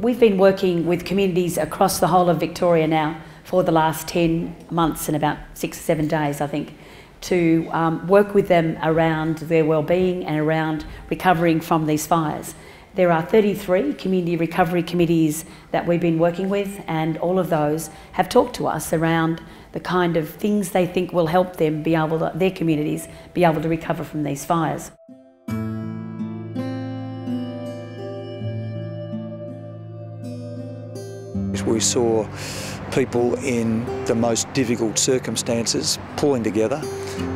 We've been working with communities across the whole of Victoria now for the last 10 months and about 6 or 7 days, I think, to work with them around their wellbeing and around recovering from these fires. There are 33 community recovery committees that we've been working with, and all of those have talked to us around the kind of things they think will help them be able to, their communities be able to recover from these fires. We saw people in the most difficult circumstances pulling together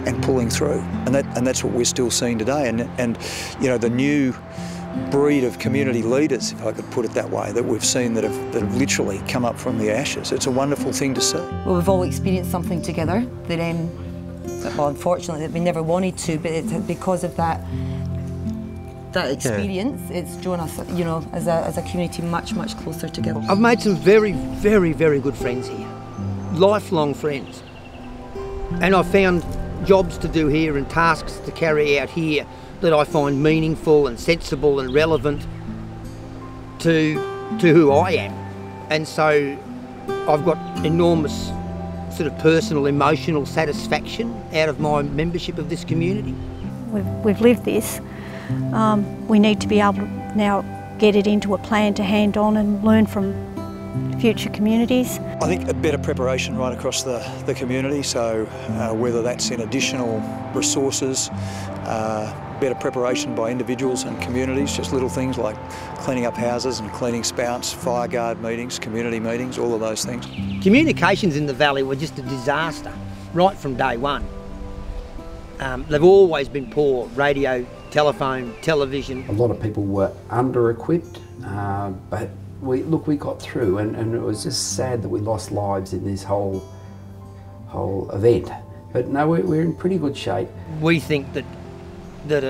and pulling through, and that's what we're still seeing today. And you know, the new breed of community leaders, if I could put it that way, that we've seen that have literally come up from the ashes. It's a wonderful thing to see. Well, we've all experienced something together that, well, unfortunately, that we never wanted to, but it's because of that experience, it's drawn us, you know, as a community much closer together. I've made some very good friends here, lifelong friends, and I've found jobs to do here and tasks to carry out here that I find meaningful and sensible and relevant to who I am. And so I've got enormous sort of personal, emotional satisfaction out of my membership of this community. We've lived this. We need to be able to now get it into a plan to hand on and learn from future communities. I think a better preparation right across the community, so whether that's in additional resources, better preparation by individuals and communities, just little things like cleaning up houses and cleaning spouts, fire guard meetings, community meetings, all of those things. Communications in the valley were just a disaster right from day one. They've always been poor: radio, telephone, television. A lot of people were under-equipped, but we got through, and it was just sad that we lost lives in this whole event. But no, we're in pretty good shape. We think that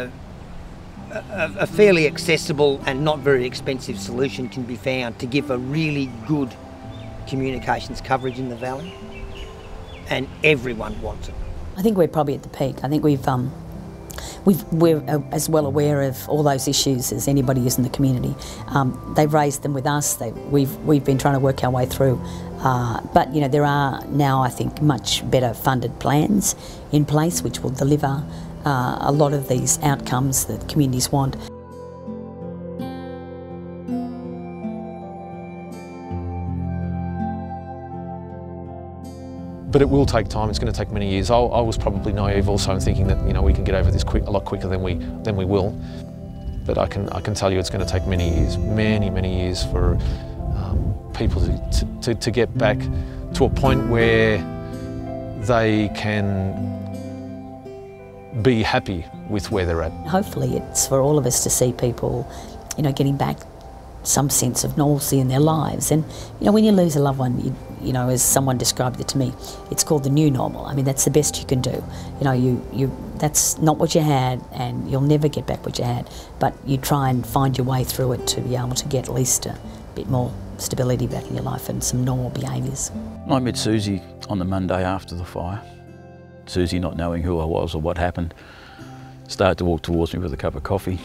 a fairly accessible and not very expensive solution can be found to give a really good communications coverage in the valley, and everyone wants it. I think we're probably at the peak. I think we're as well aware of all those issues as anybody is in the community. They've raised them with us. We've been trying to work our way through. But you know, there are now, I think, much better funded plans in place which will deliver a lot of these outcomes that communities want. But it will take time. It's going to take many years. I was probably naive also in thinking that, you know, we can get over this a lot quicker than we will. But I can tell you it's going to take many years, many years for people to get back to a point where they can be happy with where they're at. Hopefully it's for all of us to see people, you know, getting back some sense of normalcy in their lives. And you know, when you lose a loved one, you know, as someone described it to me, it's called the new normal. I mean, that's the best you can do. You know, that's not what you had, and you'll never get back what you had, but you try and find your way through it to be able to get at least a bit more stability back in your life and some normal behaviours. I met Susie on the Monday after the fire. Susie, not knowing who I was or what happened, started to walk towards me with a cup of coffee,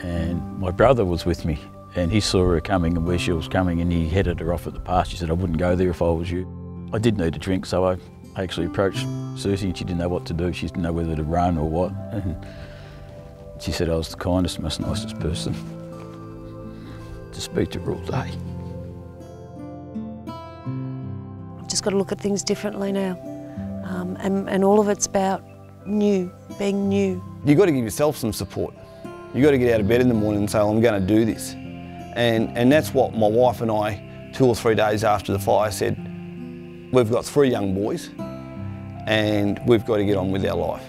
and my brother was with me. And he saw her coming and where she was coming, and he headed her off at the pass. She said, "I wouldn't go there if I was you." I did need a drink, so I actually approached Susie, and she didn't know what to do. She didn't know whether to run or what. And she said I was the kindest, most nicest person to speak to her all day. I've just got to look at things differently now. And all of it's about being new. You've got to give yourself some support. You've got to get out of bed in the morning and say, "I'm going to do this." And that's what my wife and I, 2 or 3 days after the fire, said. We've got 3 young boys and we've got to get on with our life.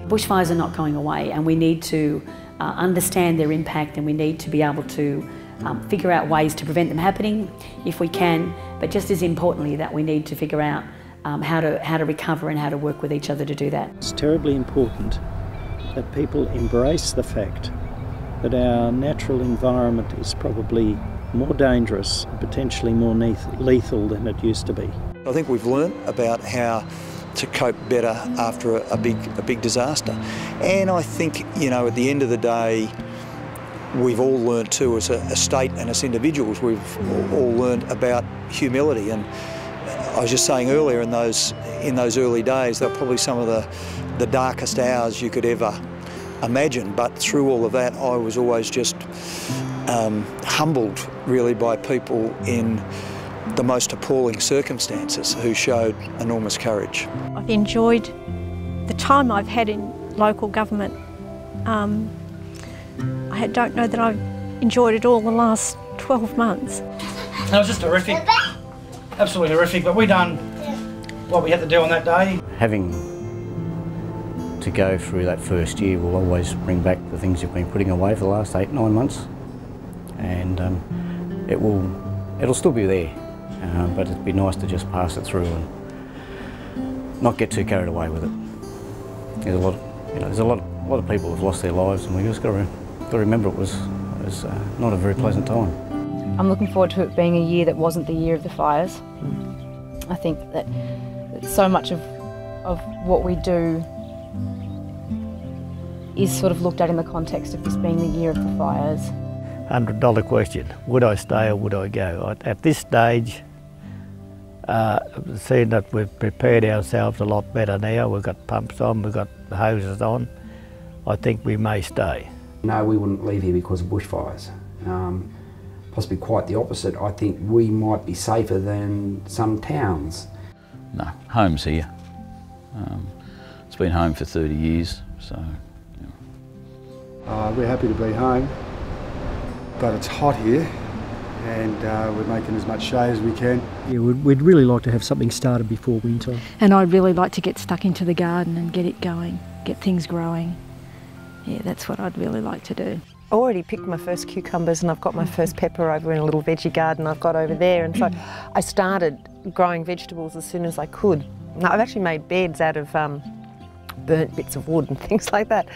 Bushfires are not going away, and we need to understand their impact, and we need to be able to figure out ways to prevent them happening if we can, but just as importantly that we need to figure out how to recover and how to work with each other to do that. It's terribly important that people embrace the fact that our natural environment is probably more dangerous and potentially more lethal than it used to be. I think we've learnt about how to cope better after a big disaster. And I think, you know, at the end of the day, we've all learnt too as a state and as individuals. We've all learnt about humility, and I was just saying earlier, in those early days, they're probably some of the darkest hours you could ever imagine. But through all of that, I was always just humbled really by people in the most appalling circumstances who showed enormous courage. I've enjoyed the time I've had in local government. I don't know that I've enjoyed it all the last 12 months. It was just horrific, absolutely horrific, but we done what we had to do on that day. Having to go through that first year will always bring back the things you've been putting away for the last 8-9 months, and it'll still be there, but it'd be nice to just pass it through and not get too carried away with it. There's a lot of people who've lost their lives, and we just got to remember it was not a very pleasant time. I'm looking forward to it being a year that wasn't the year of the fires. I think that so much of what we do is sort of looked at in the context of this being the year of the fires. $100 question, would I stay or would I go? At this stage, seeing that we've prepared ourselves a lot better now, we've got pumps on, we've got the hoses on, I think we may stay. No, we wouldn't leave here because of bushfires. Possibly quite the opposite. I think we might be safer than some towns. No, home's here. It's been home for 30 years, so. We're happy to be home, but it's hot here, and we're making as much shade as we can. Yeah, we'd really like to have something started before winter. And I'd really like to get stuck into the garden and get it going, get things growing. Yeah, that's what I'd really like to do. I already picked my first cucumbers and I've got my first pepper over in a little veggie garden I've got over there, and so I started growing vegetables as soon as I could. Now, I've actually made beds out of burnt bits of wood and things like that.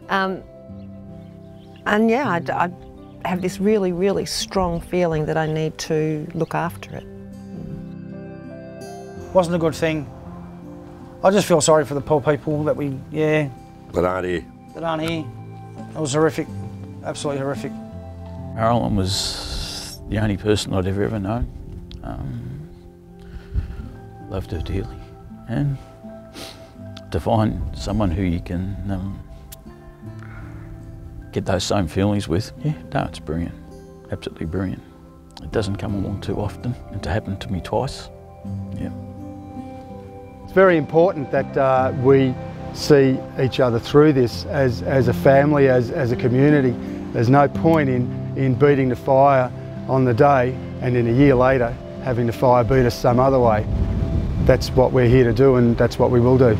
And yeah, I have this really, really strong feeling that I need to look after it. Wasn't a good thing. I just feel sorry for the poor people that that aren't here. That aren't here. It was horrific, absolutely horrific. Marilyn was the only person I'd ever known. Loved her dearly, and to find someone who you can get those same feelings with, it's brilliant, absolutely brilliant. It doesn't come along too often, and to happen to me twice, It's very important that we see each other through this as a family, as a community. There's no point in beating the fire on the day and then a year later having the fire beat us some other way. That's what we're here to do, and that's what we will do.